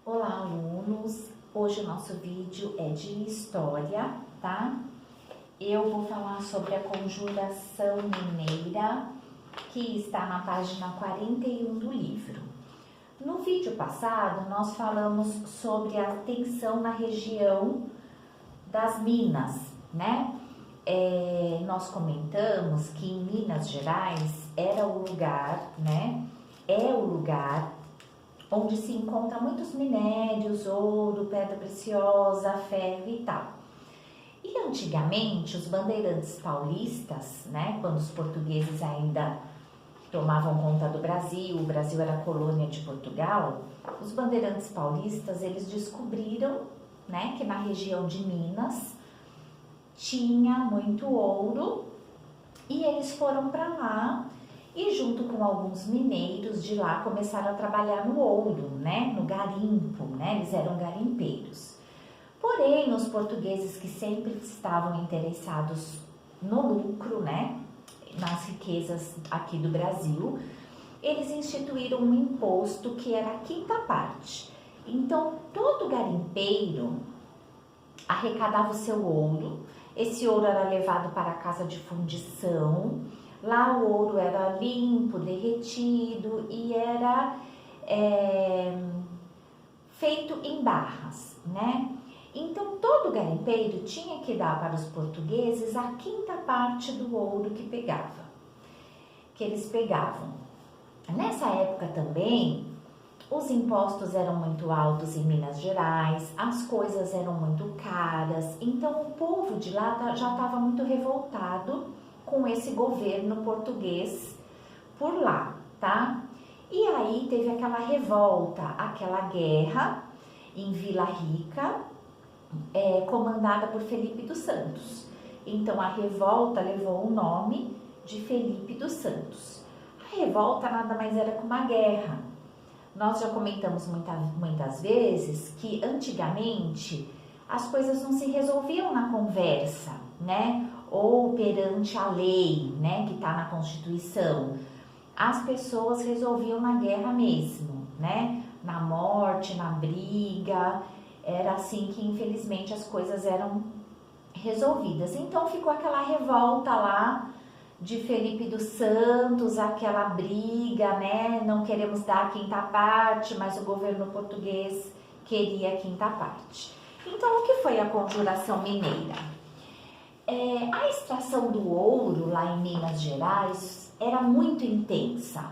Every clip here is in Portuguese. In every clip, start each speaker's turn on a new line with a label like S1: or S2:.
S1: Olá, alunos! Hoje o nosso vídeo é de história, tá? Eu vou falar sobre a conjuração mineira, que está na página 41 do livro. No vídeo passado, nós falamos sobre a tensão na região das Minas, né? Nós comentamos que em Minas Gerais era o lugar, né? É o lugar onde se encontra muitos minérios, ouro, pedra preciosa, ferro e tal. E antigamente os bandeirantes paulistas, né, quando os portugueses ainda tomavam conta do Brasil, o Brasil era colônia de Portugal, os bandeirantes paulistas, eles descobriram, né, que na região de Minas tinha muito ouro e eles foram para lá. E junto com alguns mineiros de lá começaram a trabalhar no ouro, né? No garimpo, né? Eles eram garimpeiros. Porém, os portugueses que sempre estavam interessados no lucro, né? Nas riquezas aqui do Brasil, eles instituíram um imposto que era a quinta parte. Então, todo garimpeiro arrecadava o seu ouro. Esse ouro era levado para a casa de fundição. Lá o ouro era limpo, derretido e era feito em barras, né? Então todo garimpeiro tinha que dar para os portugueses a quinta parte do ouro que eles pegavam. Nessa época também, os impostos eram muito altos em Minas Gerais, as coisas eram muito caras, então o povo de lá já estava muito revoltado com esse governo português por lá, tá? E aí teve aquela revolta, aquela guerra em Vila Rica, comandada por Felipe dos Santos. Então a revolta levou o nome de Felipe dos Santos. A revolta nada mais era que uma guerra. Nós já comentamos muitas vezes que antigamente as coisas não se resolviam na conversa, né? Ou perante a lei, né, que está na Constituição. As pessoas resolviam na guerra mesmo, né, na morte, na briga, era assim que infelizmente as coisas eram resolvidas. Então ficou aquela revolta lá de Felipe dos Santos, aquela briga, né, não queremos dar a quinta parte, mas o governo português queria a quinta parte. Então o que foi a Conjuração Mineira? A extração do ouro lá em Minas Gerais era muito intensa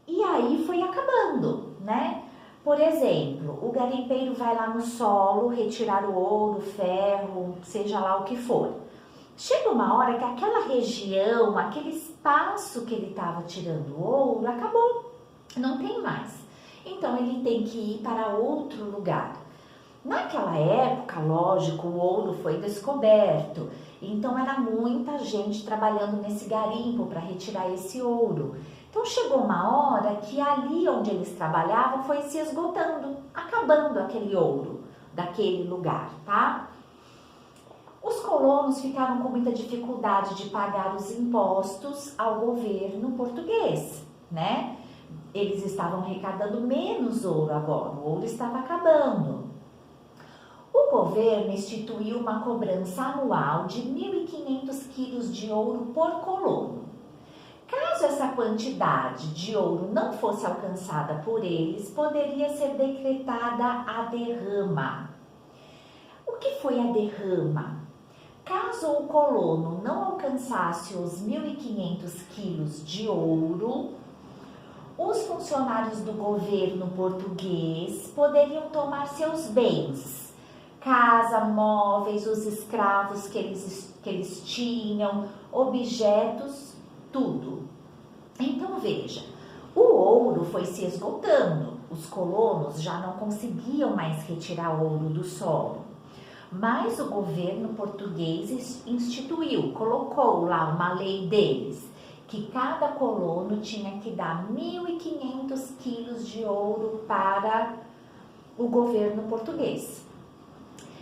S1: e aí foi acabando, né? Por exemplo, o garimpeiro vai lá no solo retirar o ouro, ferro, seja lá o que for. Chega uma hora que aquela região, aquele espaço que ele estava tirando o ouro, acabou, não tem mais. Então ele tem que ir para outro lugar. Naquela época, lógico, o ouro foi descoberto, então era muita gente trabalhando nesse garimpo para retirar esse ouro. Então chegou uma hora que ali onde eles trabalhavam foi se esgotando, acabando aquele ouro daquele lugar, tá? Os colonos ficaram com muita dificuldade de pagar os impostos ao governo português, né? Eles estavam arrecadando menos ouro agora, o ouro estava acabando. O governo instituiu uma cobrança anual de 1.500 quilos de ouro por colono. Caso essa quantidade de ouro não fosse alcançada por eles, poderia ser decretada a derrama. O que foi a derrama? Caso o colono não alcançasse os 1.500 quilos de ouro, os funcionários do governo português poderiam tomar seus bens, casa, móveis, os escravos que eles tinham, objetos, tudo. Então veja, o ouro foi se esgotando, os colonos já não conseguiam mais retirar ouro do solo, mas o governo português instituiu, colocou lá uma lei deles, que cada colono tinha que dar 1.500 quilos de ouro para o governo português.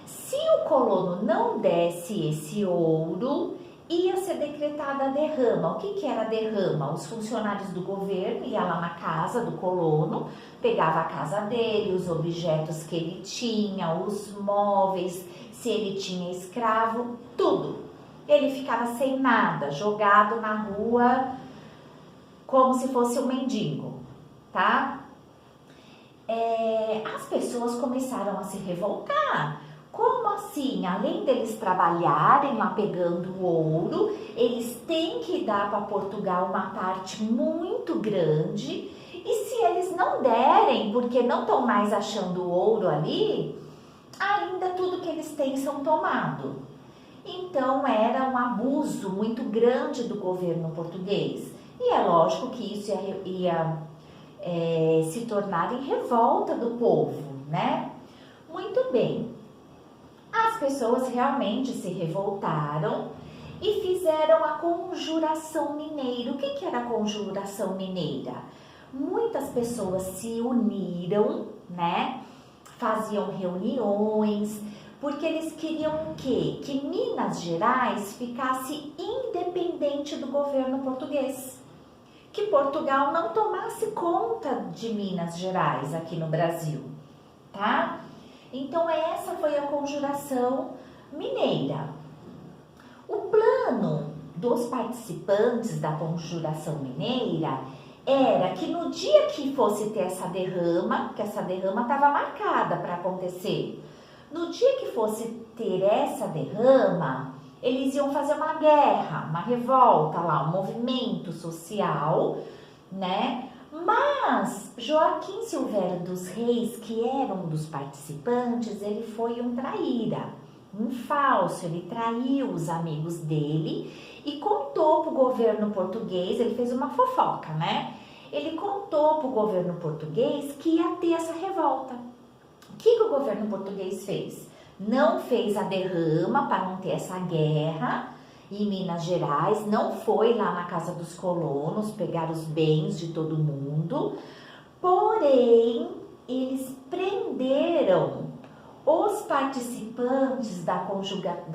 S1: Se o colono não desse esse ouro, ia ser decretada a derrama. O que era a derrama? Os funcionários do governo iam lá na casa do colono, pegava a casa dele, os objetos que ele tinha, os móveis, se ele tinha escravo, tudo. Ele ficava sem nada, jogado na rua, como se fosse um mendigo, tá? As pessoas começaram a se revoltar. Como assim? Além deles trabalharem lá pegando o ouro, eles têm que dar para Portugal uma parte muito grande. E se eles não derem, porque não estão mais achando o ouro ali, ainda tudo que eles têm são tomado. Então era um abuso muito grande do governo português. E é lógico que isso ia se tornar em revolta do povo, né? Muito bem. As pessoas realmente se revoltaram e fizeram a conjuração mineira. O que era a conjuração mineira? Muitas pessoas se uniram, né? Faziam reuniões, porque eles queriam o quê? Que Minas Gerais ficasse independente do governo português. Que Portugal não tomasse conta de Minas Gerais aqui no Brasil, tá? Então essa foi a conjuração mineira. O plano dos participantes da conjuração mineira era que no dia que fosse ter essa derrama, que essa derrama estava marcada para acontecer, no dia que fosse ter essa derrama, eles iam fazer uma guerra, uma revolta lá, um movimento social, né? Mas Joaquim Silvério dos Reis, que era um dos participantes, ele foi um traíra, um falso. Ele traiu os amigos dele e contou para o governo português, ele fez uma fofoca, né? Ele contou para o governo português que ia ter essa revolta. O que o governo português fez? Não fez a derrama para não ter essa guerra em Minas Gerais, não foi lá na casa dos colonos pegar os bens de todo mundo, porém eles prenderam os participantes da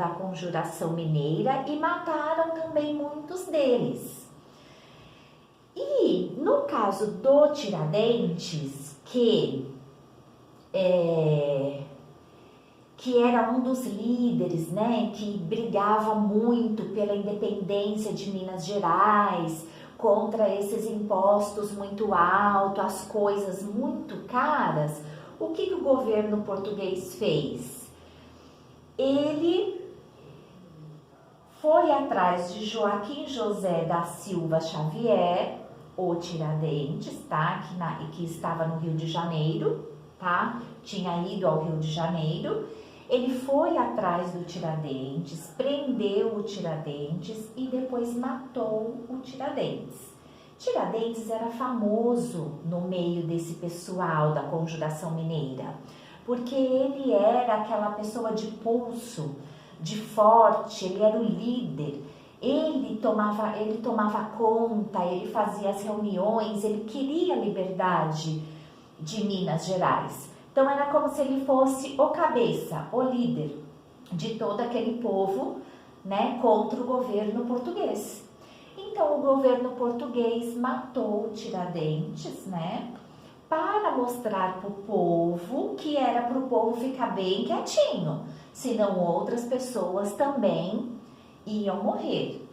S1: conjuração mineira e mataram também muitos deles. E no caso do Tiradentes, que era um dos líderes, né, que brigava muito pela independência de Minas Gerais, contra esses impostos muito altos, as coisas muito caras, o que o governo português fez? Ele foi atrás de Joaquim José da Silva Xavier, o Tiradentes, tá, que estava no Rio de Janeiro, tá, tinha ido ao Rio de Janeiro. Ele foi atrás do Tiradentes, prendeu o Tiradentes e depois matou o Tiradentes. Tiradentes era famoso no meio desse pessoal da conjuração mineira, porque ele era aquela pessoa de pulso, de forte, ele era o líder, ele tomava conta, ele fazia as reuniões, ele queria a liberdade de Minas Gerais. Então era como se ele fosse o cabeça, o líder de todo aquele povo, né, contra o governo português. Então o governo português matou o Tiradentes, né, para mostrar para o povo que era para o povo ficar bem quietinho, senão outras pessoas também iam morrer,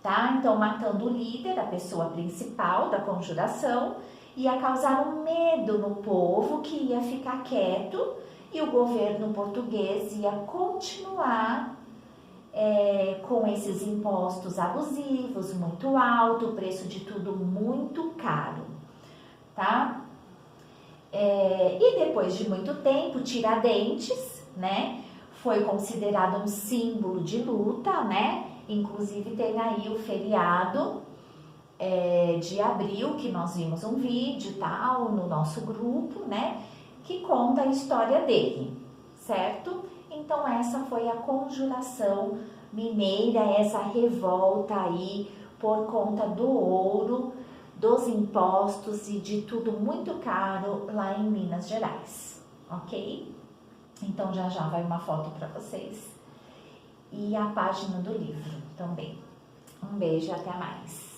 S1: tá? Então matando o líder, a pessoa principal da conjuração, ia causar um medo no povo que ia ficar quieto e o governo português ia continuar com esses impostos abusivos, muito alto, o preço de tudo muito caro, tá? E depois de muito tempo, Tiradentes, né, foi considerado um símbolo de luta, né? Inclusive tem aí o feriado de abril, que nós vimos um vídeo tal no nosso grupo, né, que conta a história dele, certo? Então essa foi a conjuração mineira, essa revolta aí por conta do ouro, dos impostos e de tudo muito caro lá em Minas Gerais, ok? Então já vai uma foto para vocês e a página do livro também. Um beijo, até mais.